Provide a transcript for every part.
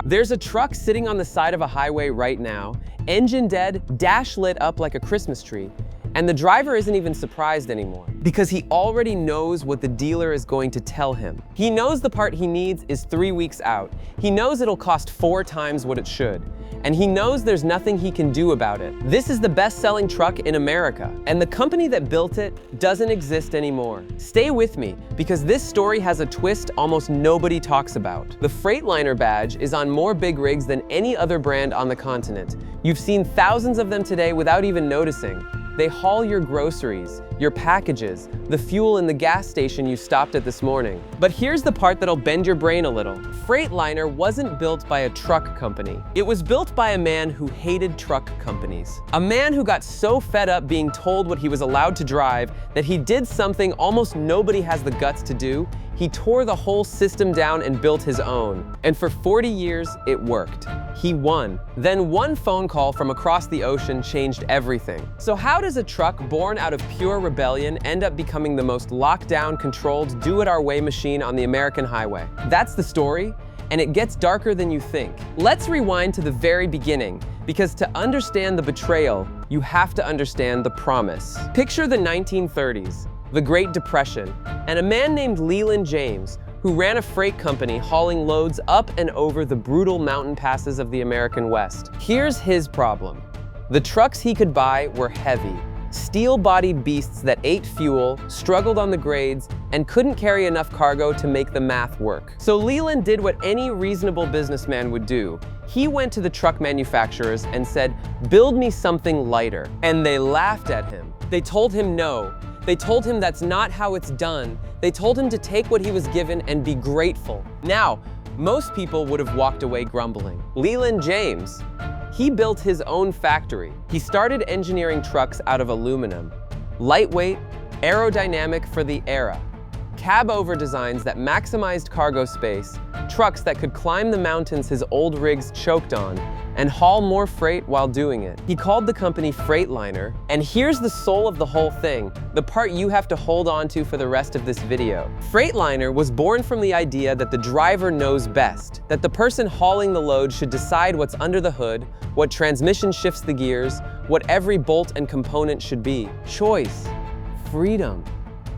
There's a truck sitting on the side of a highway right now, engine dead, dash lit up like a Christmas tree, and the driver isn't even surprised anymore because he already knows what the dealer is going to tell him. He knows the part he needs is 3 weeks out. He knows it'll cost 4 times what it should. And he knows there's nothing he can do about it. This is the best-selling truck in America, and the company that built it doesn't exist anymore. Stay with me, because this story has a twist almost nobody talks about. The Freightliner badge is on more big rigs than any other brand on the continent. You've seen thousands of them today without even noticing. They haul your groceries, your packages, the fuel in the gas station you stopped at this morning. But here's the part that'll bend your brain a little. Freightliner wasn't built by a truck company. It was built by a man who hated truck companies. A man who got so fed up being told what he was allowed to drive that he did something almost nobody has the guts to do. He tore the whole system down and built his own. And for 40 years, it worked. He won. Then one phone call from across the ocean changed everything. So how does a truck born out of pure rebellion end up becoming the most locked-down, controlled, do-it-our-way machine on the American highway? That's the story, and it gets darker than you think. Let's rewind to the very beginning, because to understand the betrayal, you have to understand the promise. Picture the 1930s. The Great Depression, and a man named Leland James, who ran a freight company hauling loads up and over the brutal mountain passes of the American West. Here's his problem. The trucks he could buy were heavy, steel-bodied beasts that ate fuel, struggled on the grades, and couldn't carry enough cargo to make the math work. So Leland did what any reasonable businessman would do. He went to the truck manufacturers and said, "Build me something lighter." And they laughed at him. They told him no. They told him that's not how it's done. They told him to take what he was given and be grateful. Now, most people would have walked away grumbling. Leland James, he built his own factory. He started engineering trucks out of aluminum. Lightweight, aerodynamic for the era. Cab-over designs that maximized cargo space, trucks that could climb the mountains his old rigs choked on, and haul more freight while doing it. He called the company Freightliner, and here's the soul of the whole thing, the part you have to hold on to for the rest of this video. Freightliner was born from the idea that the driver knows best, that the person hauling the load should decide what's under the hood, what transmission shifts the gears, what every bolt and component should be. Choice, freedom.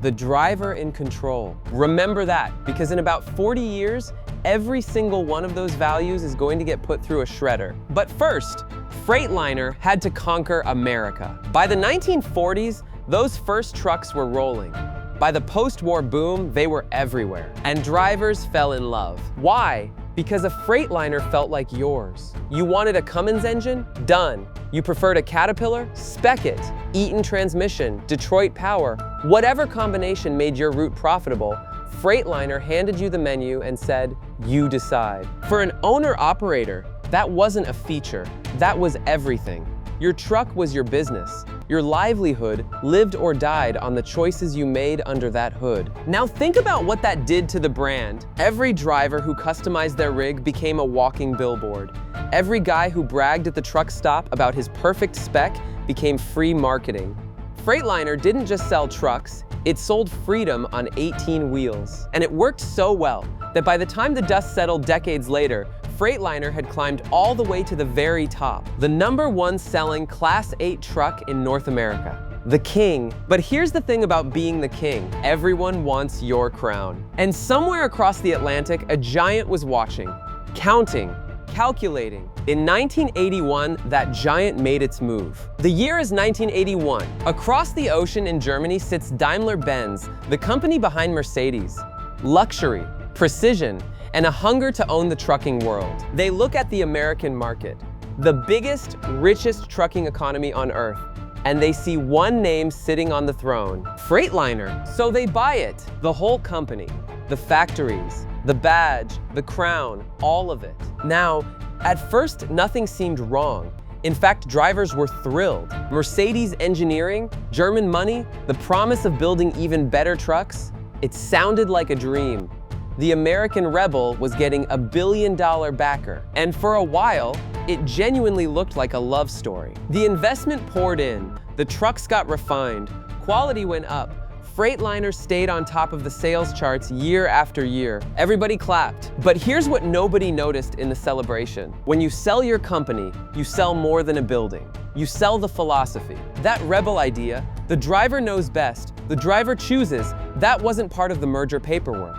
The driver in control. Remember that, because in about 40 years, every single one of those values is going to get put through a shredder. But first, Freightliner had to conquer America. By the 1940s, those first trucks were rolling. By the post-war boom, they were everywhere, and drivers fell in love. Why? Because a Freightliner felt like yours. You wanted a Cummins engine? Done. You preferred a Caterpillar? Spec it. Eaton transmission, Detroit power, whatever combination made your route profitable, Freightliner handed you the menu and said, you decide. For an owner-operator, that wasn't a feature, that was everything. Your truck was your business. Your livelihood lived or died on the choices you made under that hood. Now think about what that did to the brand. Every driver who customized their rig became a walking billboard. Every guy who bragged at the truck stop about his perfect spec became free marketing. Freightliner didn't just sell trucks, it sold freedom on 18 wheels. And it worked so well that by the time the dust settled decades later, Freightliner had climbed all the way to the very top, the #1 selling Class 8 truck in North America. The king. But here's the thing about being the king. Everyone wants your crown. And somewhere across the Atlantic, a giant was watching, counting, calculating. In 1981, that giant made its move. The year is 1981. Across the ocean in Germany sits Daimler Benz, the company behind Mercedes. Luxury, precision, and a hunger to own the trucking world. They look at the American market, the biggest, richest trucking economy on earth, and they see one name sitting on the throne, Freightliner. So they buy it, the whole company, the factories, the badge, the crown, all of it. Now, at first, nothing seemed wrong. In fact, drivers were thrilled. Mercedes engineering, German money, the promise of building even better trucks, it sounded like a dream. The American rebel was getting a billion-dollar backer. And for a while, it genuinely looked like a love story. The investment poured in, the trucks got refined, quality went up, Freightliner stayed on top of the sales charts year after year. Everybody clapped. But here's what nobody noticed in the celebration. When you sell your company, you sell more than a building. You sell the philosophy. That rebel idea, the driver knows best, the driver chooses, that wasn't part of the merger paperwork.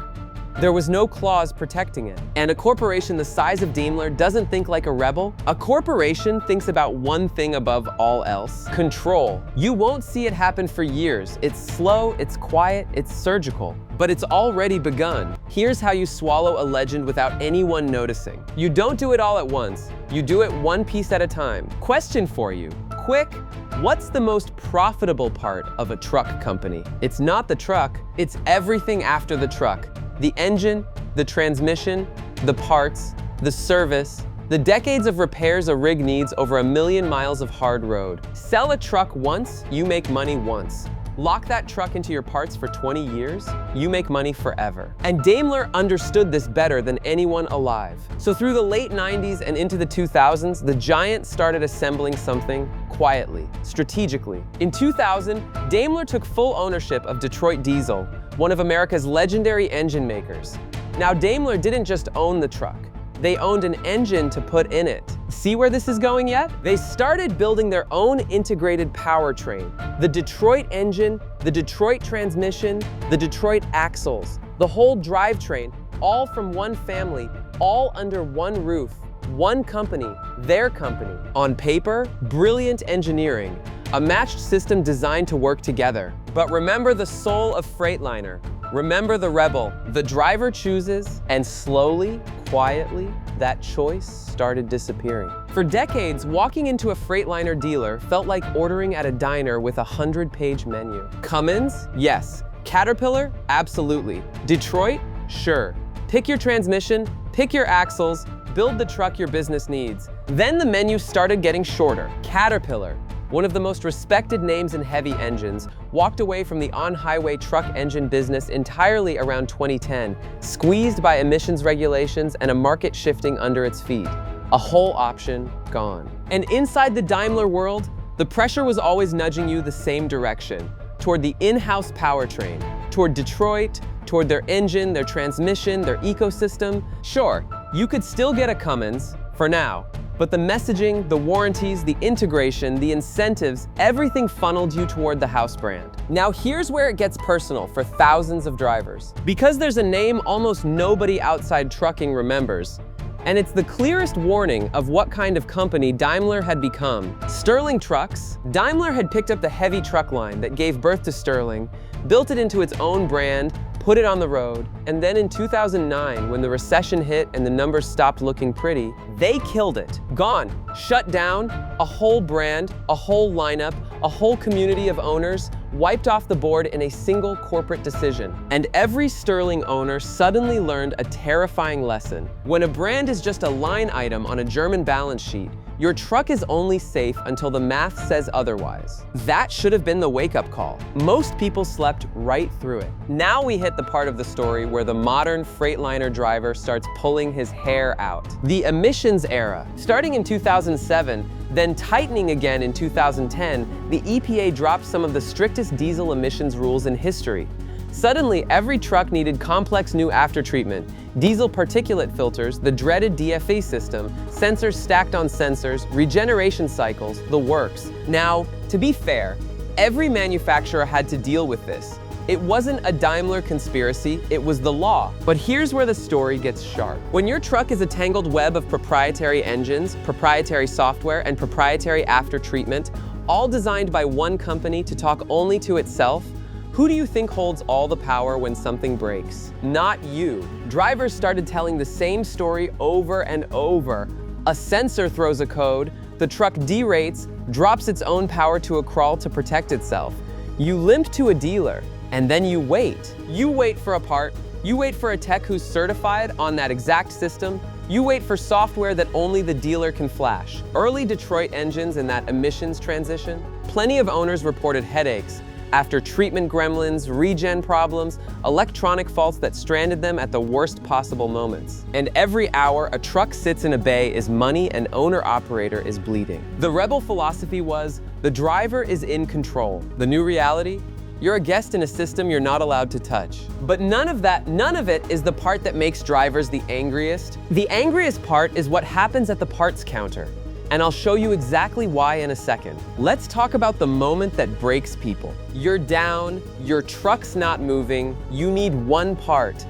There was no clause protecting it. And a corporation the size of Daimler doesn't think like a rebel. A corporation thinks about one thing above all else: control. You won't see it happen for years. It's slow, it's quiet, it's surgical. But it's already begun. Here's how you swallow a legend without anyone noticing. You don't do it all at once. You do it one piece at a time. Question for you. Quick. What's the most profitable part of a truck company? It's not the truck. It's everything after the truck. The engine, the transmission, the parts, the service, the decades of repairs a rig needs over 1 million miles of hard road. Sell a truck once, you make money once. Lock that truck into your parts for 20 years, you make money forever. And Daimler understood this better than anyone alive. So through the late 90s and into the 2000s, the giant started assembling something quietly, strategically. In 2000, Daimler took full ownership of Detroit Diesel, one of America's legendary engine makers. Now, Daimler didn't just own the truck. They owned an engine to put in it. See where this is going yet? They started building their own integrated powertrain. The Detroit engine, the Detroit transmission, the Detroit axles, the whole drivetrain, all from one family, all under one roof, one company, their company. On paper, brilliant engineering, a matched system designed to work together. But remember the soul of Freightliner. Remember the rebel. The driver chooses, and slowly, quietly, that choice started disappearing. For decades, walking into a Freightliner dealer felt like ordering at a diner with a 100-page menu. Cummins? Yes. Caterpillar? Absolutely. Detroit? Sure. Pick your transmission, pick your axles, build the truck your business needs. Then the menu started getting shorter. Caterpillar, one of the most respected names in heavy engines, walked away from the on-highway truck engine business entirely around 2010, squeezed by emissions regulations and a market shifting under its feet. A whole option gone. And inside the Daimler world, the pressure was always nudging you the same direction, toward the in-house powertrain, toward Detroit, toward their engine, their transmission, their ecosystem. Sure, you could still get a Cummins, for now, but the messaging, the warranties, the integration, the incentives, everything funneled you toward the house brand. Now here's where it gets personal for thousands of drivers. Because there's a name almost nobody outside trucking remembers, and it's the clearest warning of what kind of company Daimler had become. Sterling Trucks. Daimler had picked up the heavy truck line that gave birth to Sterling, built it into its own brand, put it on the road, and then in 2009, when the recession hit and the numbers stopped looking pretty, they killed it. Gone. Shut down. A whole brand, a whole lineup, a whole community of owners, wiped off the board in a single corporate decision. And every Sterling owner suddenly learned a terrifying lesson. When a brand is just a line item on a German balance sheet, your truck is only safe until the math says otherwise. That should have been the wake-up call. Most people slept right through it. Now we hit the part of the story where the modern Freightliner driver starts pulling his hair out. The emissions era. Starting in 2007, then tightening again in 2010, the EPA dropped some of the strictest diesel emissions rules in history. Suddenly, every truck needed complex new aftertreatment, diesel particulate filters, the dreaded DFA system, sensors stacked on sensors, regeneration cycles, the works. Now, to be fair, every manufacturer had to deal with this. It wasn't a Daimler conspiracy, it was the law. But here's where the story gets sharp. When your truck is a tangled web of proprietary engines, proprietary software, and proprietary aftertreatment, all designed by one company to talk only to itself, who do you think holds all the power when something breaks? Not you. Drivers started telling the same story over and over. A sensor throws a code, the truck derates, drops its own power to a crawl to protect itself. You limp to a dealer, and then you wait. You wait for a part, you wait for a tech who's certified on that exact system, you wait for software that only the dealer can flash. Early Detroit engines in that emissions transition, plenty of owners reported headaches, after treatment gremlins, regen problems, electronic faults that stranded them at the worst possible moments. And every hour a truck sits in a bay is money and owner-operator is bleeding. The rebel philosophy was, the driver is in control. The new reality? You're a guest in a system you're not allowed to touch. But none of it is the part that makes drivers the angriest. The angriest part is what happens at the parts counter. And I'll show you exactly why in a second. Let's talk about the moment that breaks people. You're down, your truck's not moving, you need one part.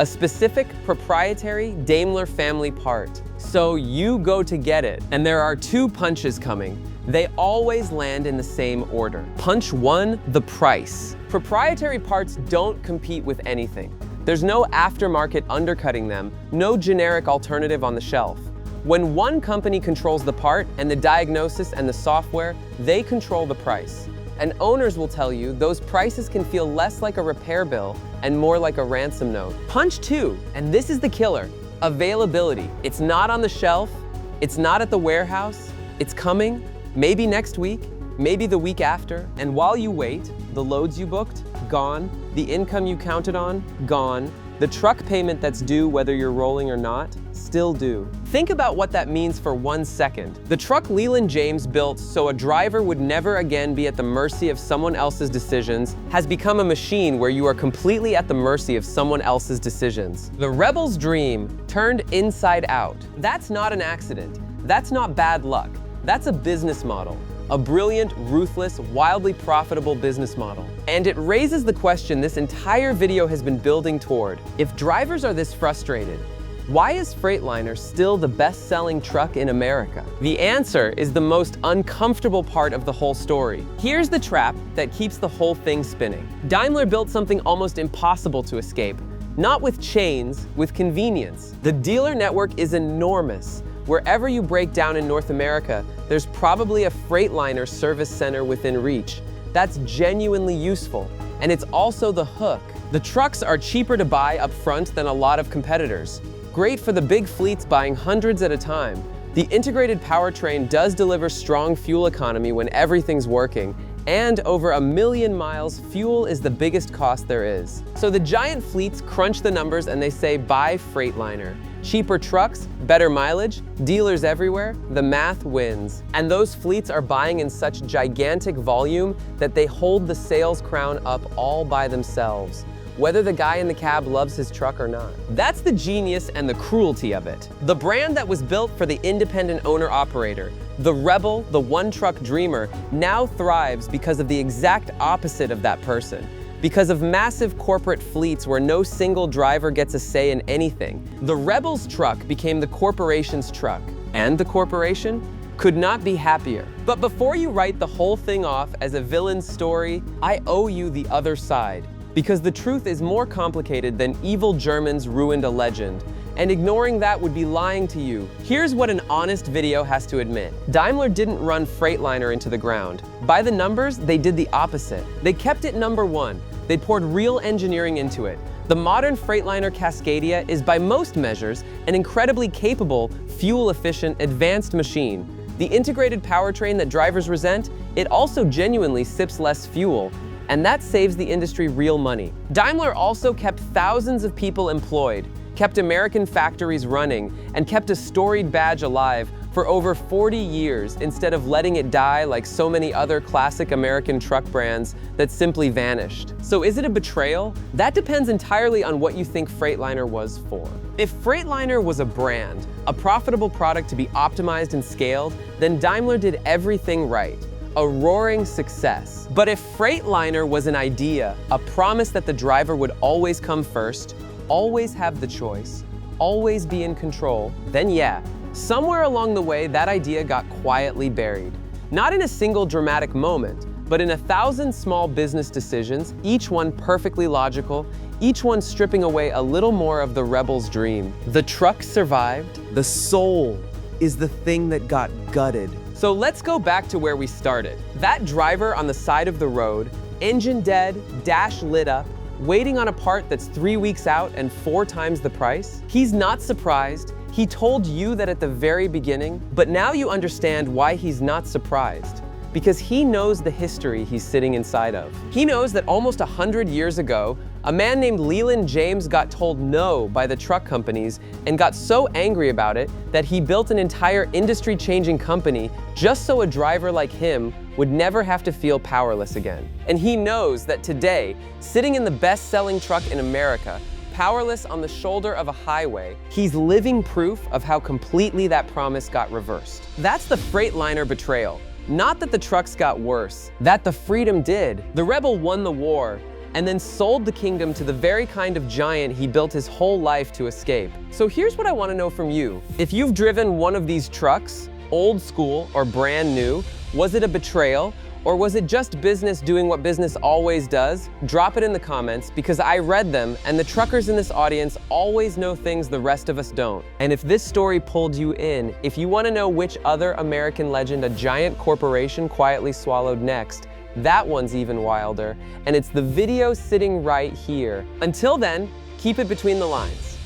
A specific proprietary Daimler family part. So you go to get it, and there are two punches coming. They always land in the same order. Punch 1, the price. Proprietary parts don't compete with anything. There's no aftermarket undercutting them, no generic alternative on the shelf. When one company controls the part and the diagnosis and the software, they control the price. And owners will tell you those prices can feel less like a repair bill and more like a ransom note. Punch 2, and this is the killer, availability. It's not on the shelf, it's not at the warehouse, it's coming, maybe next week, maybe the week after. And while you wait, the loads you booked, gone. The income you counted on, gone. The truck payment that's due whether you're rolling or not, still due. Think about what that means for 1 second. The truck Leland James built so a driver would never again be at the mercy of someone else's decisions has become a machine where you are completely at the mercy of someone else's decisions. The rebel's dream turned inside out. That's not an accident. That's not bad luck. That's a business model. A brilliant, ruthless, wildly profitable business model. And it raises the question this entire video has been building toward. If drivers are this frustrated, why is Freightliner still the best-selling truck in America? The answer is the most uncomfortable part of the whole story. Here's the trap that keeps the whole thing spinning. Daimler built something almost impossible to escape. Not with chains, with convenience. The dealer network is enormous. Wherever you break down in North America, there's probably a Freightliner service center within reach. That's genuinely useful. And it's also the hook. The trucks are cheaper to buy up front than a lot of competitors. Great for the big fleets buying hundreds at a time. The integrated powertrain does deliver strong fuel economy when everything's working. And over 1 million miles, fuel is the biggest cost there is. So the giant fleets crunch the numbers and they say, buy Freightliner. Cheaper trucks, better mileage, dealers everywhere, the math wins. And those fleets are buying in such gigantic volume that they hold the sales crown up all by themselves, whether the guy in the cab loves his truck or not. That's the genius and the cruelty of it. The brand that was built for the independent owner-operator, the rebel, the one-truck dreamer, now thrives because of the exact opposite of that person. Because of massive corporate fleets where no single driver gets a say in anything. The rebel's truck became the corporation's truck. And the corporation could not be happier. But before you write the whole thing off as a villain's story, I owe you the other side. Because the truth is more complicated than evil Germans ruined a legend. And ignoring that would be lying to you. Here's what an honest video has to admit. Daimler didn't run Freightliner into the ground. By the numbers, they did the opposite. They kept it number 1. They poured real engineering into it. The modern Freightliner Cascadia is by most measures an incredibly capable, fuel-efficient, advanced machine. The integrated powertrain that drivers resent, it also genuinely sips less fuel, and that saves the industry real money. Daimler also kept thousands of people employed, kept American factories running, and kept a storied badge alive for over 40 years instead of letting it die like so many other classic American truck brands that simply vanished. So is it a betrayal? That depends entirely on what you think Freightliner was for. If Freightliner was a brand, a profitable product to be optimized and scaled, then Daimler did everything right. A roaring success. But if Freightliner was an idea, a promise that the driver would always come first, always have the choice, always be in control, then yeah, somewhere along the way that idea got quietly buried. Not in a single dramatic moment, but in 1,000 small business decisions, each one perfectly logical, each one stripping away a little more of the rebel's dream. The truck survived. The soul is the thing that got gutted. So let's go back to where we started. That driver on the side of the road, engine dead, dash lit up, waiting on a part that's 3 weeks out and 4 times the price? He's not surprised. He told you that at the very beginning, but now you understand why he's not surprised. because he knows the history he's sitting inside of. He knows that almost 100 years ago, a man named Leland James got told no by the truck companies and got so angry about it that he built an entire industry-changing company just so a driver like him would never have to feel powerless again. And he knows that today, sitting in the best-selling truck in America, powerless on the shoulder of a highway, he's living proof of how completely that promise got reversed. That's the Freightliner Betrayal. Not that the trucks got worse, that the freedom did. The rebel won the war and then sold the kingdom to the very kind of giant he built his whole life to escape. So here's what I want to know from you. If you've driven one of these trucks, old school or brand new, was it a betrayal? Or was it just business doing what business always does? Drop it in the comments, because I read them, and the truckers in this audience always know things the rest of us don't. And if this story pulled you in, if you want to know which other American legend a giant corporation quietly swallowed next, that one's even wilder, and it's the video sitting right here. Until then, keep it between the lines.